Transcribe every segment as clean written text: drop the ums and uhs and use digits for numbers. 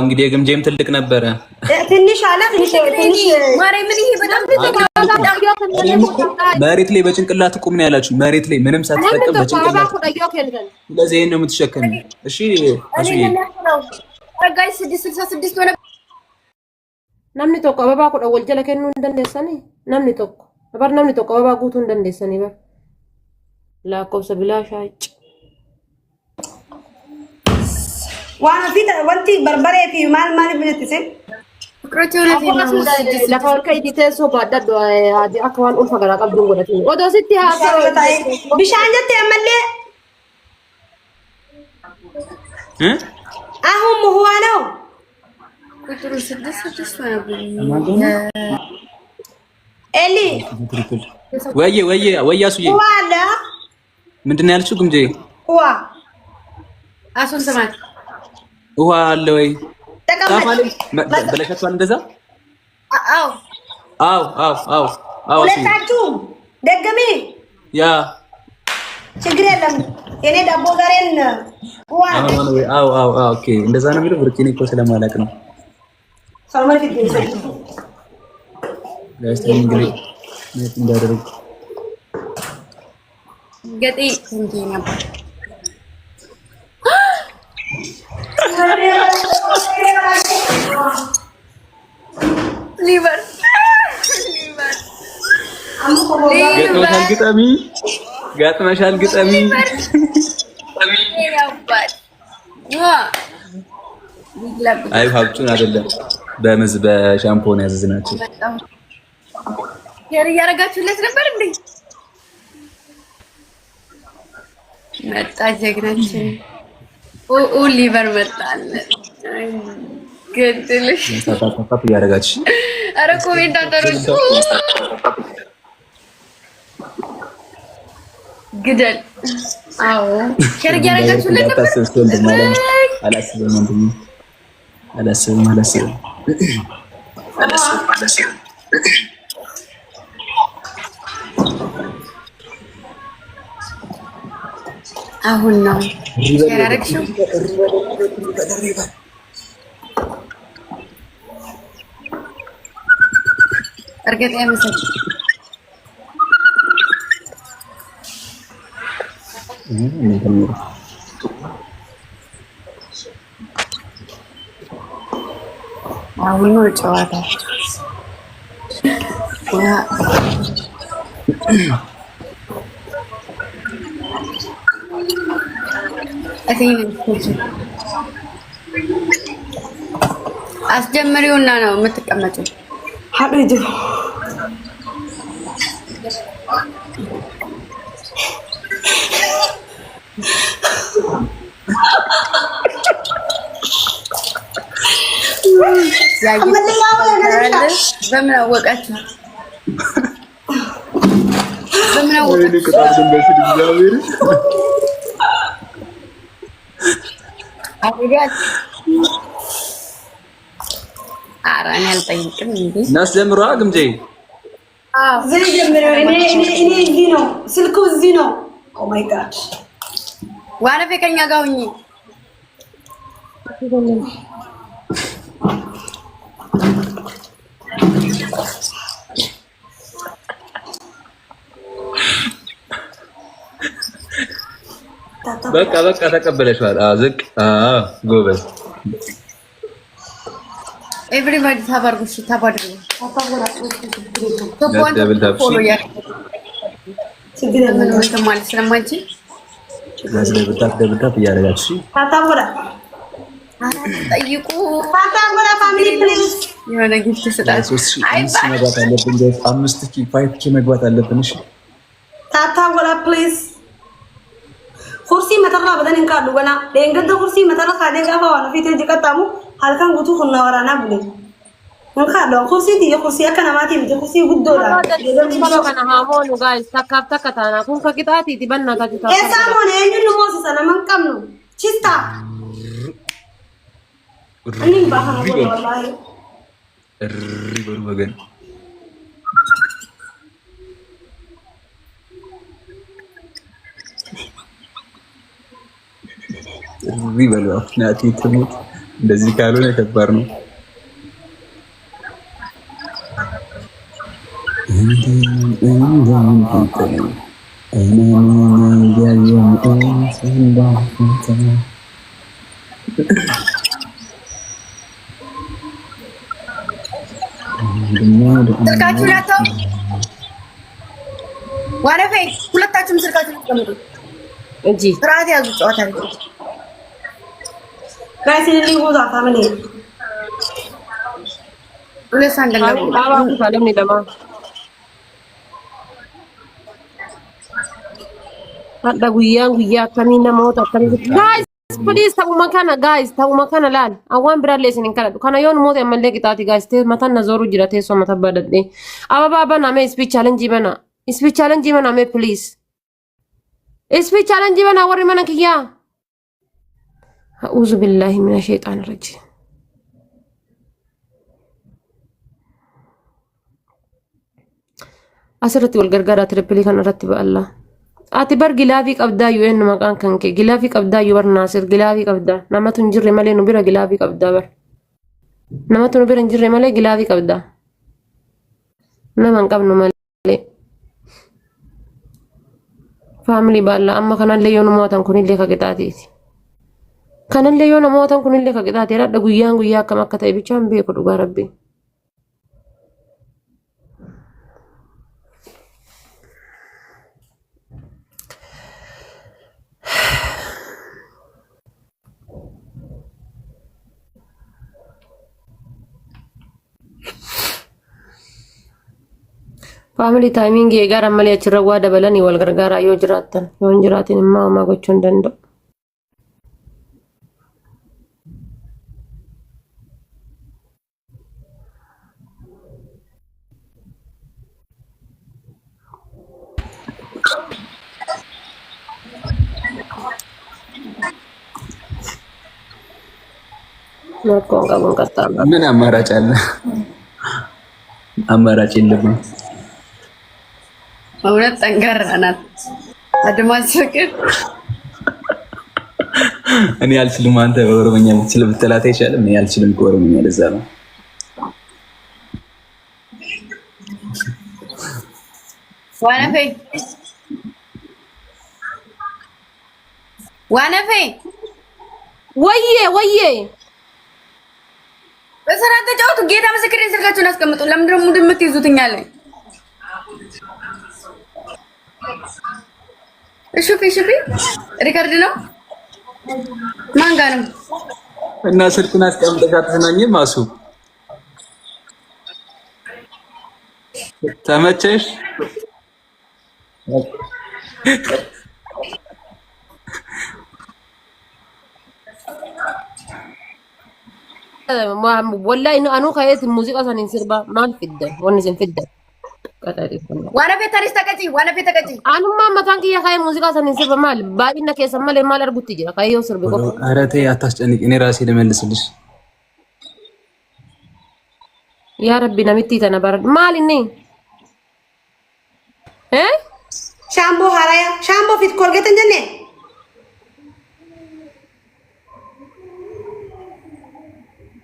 እንግዲህ የግምጄም ትልቅ ነበረ። ትንሽ አለ ትንሽ ማርያምን ይሄ በጣም መሬት ላይ በጭንቅላት ቁም ነው ያላችሁ። መሬት ላይ ምንም ሳትጠቀም በጭንቅላት። ስለዚህ ይሄን ነው የምትሸከሚ። እሺ እሺ ጋይ 666 ሆነ። namni tokko ababaa kudha wal jala kennuu hin dandeessanii namni tokko ababaa guutuu hin dandeessanii bar lakkoofsa bilaashaa waan afita wanti barbaree fi maal binettise lafa ol ka'ii teessoo baadhadhu akka waan ulfa garaa qabduun godhatin odoo sitti haasa'u bishaan jette ammallee ahun muhuwaanoo ቁጥሩ 666 ኤሊ ወይ አሱዬ ዋላ ምንድነው ያልሽው? ግምጄ ዋ አሱን ሰማት ውሃ አለ ወይ ተቀመጥ በለሻቷል እንደዛ። አው ሁለታችሁም ደግሜ ያ ችግር የለም። የኔ ዳቦ ዛሬን ዋ ኦኬ እንደዛ ነው የሚለው። ብርኪኒ እኮ ስለማላቅ ነው። ሰልማን ፊት ይሰጥ ጋስተን እንግዲህ እንዳደረግ ገጤ እንዴ ነበር ሊቨር ገጥመሻል ግጠሚ አይ ሀብቱን አይደለም በሻምፖን ያዘዝናቸው ያረጋችሁለት ነበር እንዴ? መጣ ጀግናችን ሊቨር መጣል ገጥልሽ ታታታታ ያረጋች አረ ኮሜንታተሮች ግደል አዎ ሸርግ ያረጋችሁለት ነበር። አላስብም አሁን ነው ያረጋችው እርግጥ ያመሰል አሁን ነው ጨዋታ አስጀምሪውና ነው የምትቀመጪው። ሀቢድ በምን አወቃችሁ? አራን ያልጠይቅም እንዴ እናስጀምሯ ግምጄ እኔ እዚህ ነው ስልኩ እዚህ ነው። ኦ ማይ ጋድ ዋና ፈቀኛ ጋር ሁኚ በቃ ተቀበለሽዋል። ዝቅ ጎበዝ ኤቭሪባዲ ታባርጉሽ ታባድሩ ደብዳብ እያደረጋችሁ ጠይቁ የሆነ ጊፍት ስጣችሁ። 5K መግባት አለብን። እሺ ታታወላ ፕሊዝ ኩርሲ መተራ በደን እንካሉ ወላ ለእንገደ ኩርሲ መተራ ካደጋ ባዋና ፊት እጅቀጣሙ halkan gutu kunna warana bule እንካሉ ኩርሲ ዲየ ኩርሲ አከናማቲ ቢደ ኩርሲ ጉዶላ kana haamonu guys takka taana kun ka qixaati dibanna tajuta esamone enyu mosi sana mankamnu chista ani baha wallahi ribaru bagan ribalu afnati tmut እንደዚህ ካልሆነ ከባድ ነው። ስልካችሁ ላተው ዋረፌ ሁለታችሁም ስልካችሁ ልትቀምጡ እንጂ ስርዓት ያዙ። ጨዋታ ነው ጋይስ ሊሆዛ ፋሚሊ ሁለት ሳንደላ ባባ ካለም ለማ አዳ ጉያ ከሚና ሞታ ጋይስ ፕሊዝ ታው ማካና ጋይስ ታው ማካና ላል አዋን ብራሌ ሲን ከላ ካና ዮን ሞት ያመለ ቂጣቲ ጋይስ ቴ ማታና ዞሩ ጅራቴ ሶ ማታባደደ አባባ ባና ሜ ስፒች ቻሌንጅ በና ሜ ፕሊዝ ስፒች ቻሌንጅ በና ወሪ ማና kiya አዑዙ ቢላሂ ሚነ ሸይጣን ረጂም asirratti wal gargaaraa trippilii kan irratti ba'alla ati bar gilaafii qabdaa yoo eenyu maqaan kan kee gilaafii qabdaa yoo bar naasir gilaafii qabdaa namatu hin jirre malee nu bira gilaafii qabdaa bar namatu nu bira hin jirre malee gilaafii qabdaa nama hin qabnu malee faamilii baalla amma kanallee yoo nu mootan kunillee ka qixaatiiti kanallee yoo nu mootan kunillee ka qixaati radha guyyaan guyyaa akkam akka ta'e bichaan beeku dhugaa rabbii family timing eegara malee achirra waa dabalanii wal gargaaraa yoo jiraatan yoo hin jiraatin immoo homaa gochuu hin danda'u. ምን አማራጭ አለ? አማራጭ የለም። እውነት ጠንካራ ናት። አድማስ ፍቅር እኔ አልችልም። አንተ በኦሮምኛ የምትችል ብትላት አይሻልም? እኔ አልችልም በኦሮምኛ ለዛ ነው። ዋነፌ ወዬ በስራ ተጫወቱ። ጌታ ምስክሬን ስልካችሁን አስቀምጡ። ለምንድን ነው ሙድ የምትይዙትኛል? እሺ ሪካርድ ነው። ማን ጋር ነው? እና ስልኩን አስቀምጠሽ አትዝናኝም? አሱ ተመቸሽ? ወላሂ አኑ ከየት ሙዚቃ ሰኒን ሲርባ ማን ፍደን ወንዝን ፍደን ዋነፌ ታሪስ ተቀጪ ዋነፌ ተቀጪ አኑማ መታን kiya ከየ ሙዚቃ ሰኒን ሲርባ ማል ባዲና ከሰማለ ማል አርጉት ይጅራ ከየው ሲርብ ቆ ኧረ ተይ አታስጨንቂ። እኔ ራሴ ልመልስልሽ። ያ ረቢ ነምቲ ተነበር ማልኒ ሻምቦ ሀራያ ሻምቦ ፊት ኮልጌት እንጀኔ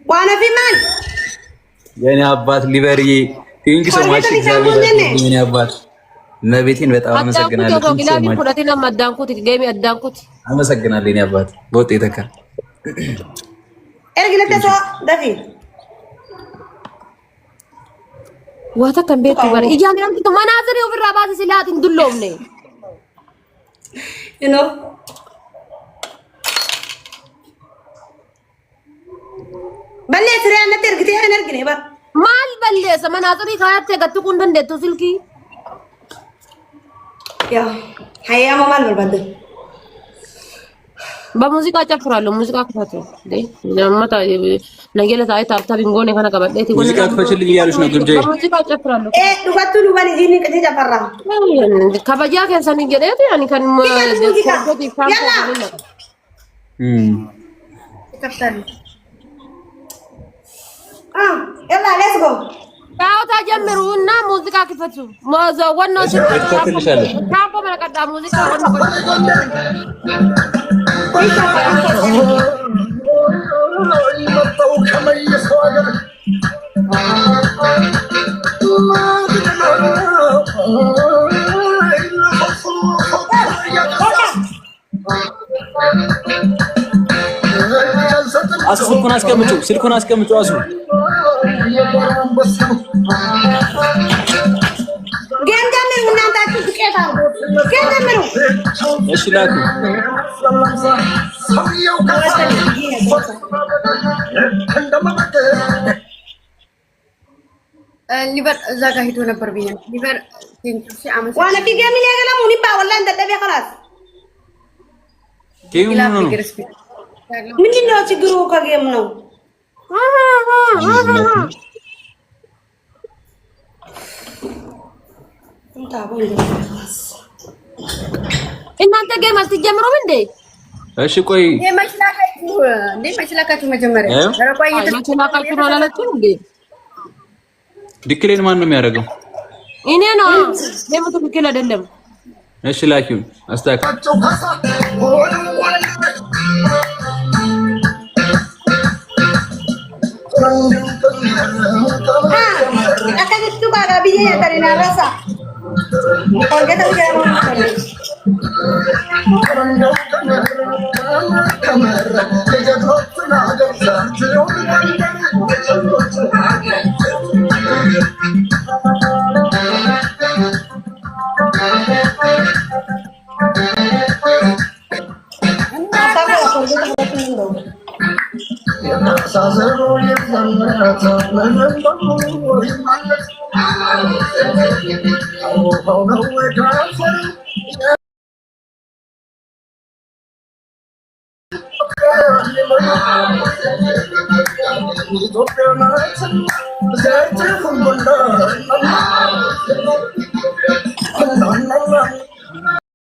ዋነፊ ማን የኔ አባት ሊበርዬ ቲንክ ሶ ማች እግዚአብሔር የኔ አባት ነቤቴን በጣም አመሰግናለሁ። ጊላቢ ኩዳቲና ማዳንኩት ገሚ አዳንኩት አመሰግናለሁ የኔ አባት በወጥ የተካ ኤርግለተሶ ዳፊ ዋታ ከንቤት ወር ይጃንራን ቱ መናዘሪው ብራባስ ሲላት እንዱሎም ነኝ you know በለ ትሪያነት እርግቴ ኤነርጂ ነበር ማል በለ ሰመናዘሪ ካያት ገጥቁ እንደንደቱ ስልኪ ያ ሀያማ ማል በልበደ በሙዚቃ ጨፍራለሁ። ሙዚቃ ክፈቱ እንዴ ለማታ ነገለ ታይ ታብታ ቢንጎኔ ከነ ቀበለቲ ሙዚቃ ክፈችልኝ እያሉሽ ነው ግምጄ። በሙዚቃ ጨፍራለሁ። ዱባቱ ዱባኒ ጂኒ ቅቴ ጨፈራ ከበጃ ከንሰኒ ገደት ያኒ ከን ኮርዶቲ ፋንኮ ነው ተፈታል يلا let's go ታውታ ጀምሩና ሙዚቃ ክፈቱ። ማዛ ወናው ትከፍልሻለሽ ታቆ በለቀዳ ሙዚቃ ወናው አሱ ስልኩን አስቀምጪው አሱ ገንደምሩ እናንታችሁ ዱቄታ ገንደምሩ እሺ ላኩ ሊበር እዛ ጋር ሄዶ ነበር ብዬሽ ሊበር ቴንክሲ አመሰግናለሁ ዋና ቢገሚ ለገላ ሙኒባ ወላ እንደደበ خلاص ጌም ነው ምንድነው ችግሩ ከጌም ነው እናንተ ጌም አትጀምሩም እንዴ? እሺ ቆይ መችላካችሁ መጀመሪያ ረቋይ መችላካችሁ ነው አላለችም እንዴ? ዲክሌን ማን ነው የሚያደርገው? እኔ ነው ጌሙ ትክክል አይደለም። እሺ ላኪውን አስተካክል akanitu baga biye dari narasa orga tadi kamu